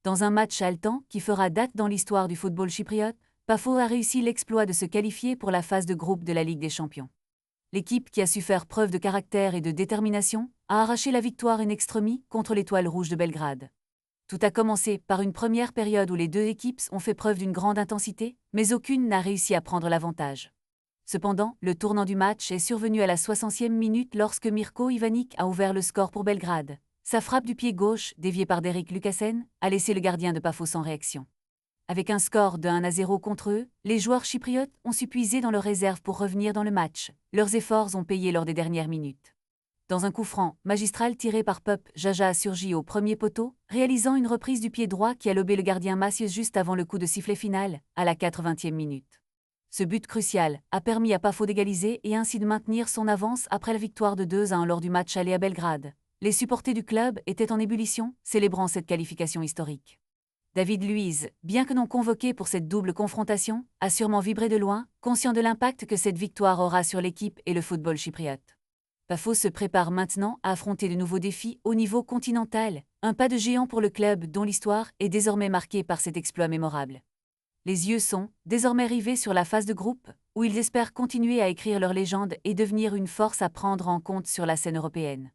Dans un match haletant qui fera date dans l'histoire du football chypriote, Pafos a réussi l'exploit de se qualifier pour la phase de groupe de la Ligue des Champions. L'équipe qui a su faire preuve de caractère et de détermination a arraché la victoire in extremis contre l'Étoile rouge de Belgrade. Tout a commencé par une première période où les deux équipes ont fait preuve d'une grande intensité, mais aucune n'a réussi à prendre l'avantage. Cependant, le tournant du match est survenu à la 60e minute lorsque Mirko Ivanic a ouvert le score pour Belgrade. Sa frappe du pied gauche, déviée par Derek Lucassen, a laissé le gardien de Pafos sans réaction. Avec un score de 1-0 contre eux, les joueurs chypriotes ont su puiser dans leurs réserves pour revenir dans le match. Leurs efforts ont payé lors des dernières minutes. Dans un coup franc, magistral tiré par Pup, Jaja a surgi au premier poteau, réalisant une reprise du pied droit qui a lobé le gardien Macius juste avant le coup de sifflet final, à la 80e minute. Ce but crucial a permis à Pafos d'égaliser et ainsi de maintenir son avance après la victoire de 2-1 lors du match aller à Belgrade. Les supporters du club étaient en ébullition, célébrant cette qualification historique. David Luiz, bien que non convoqué pour cette double confrontation, a sûrement vibré de loin, conscient de l'impact que cette victoire aura sur l'équipe et le football chypriote. Pafos se prépare maintenant à affronter de nouveaux défis au niveau continental, un pas de géant pour le club dont l'histoire est désormais marquée par cet exploit mémorable. Les yeux sont désormais rivés sur la phase de groupe, où ils espèrent continuer à écrire leur légende et devenir une force à prendre en compte sur la scène européenne.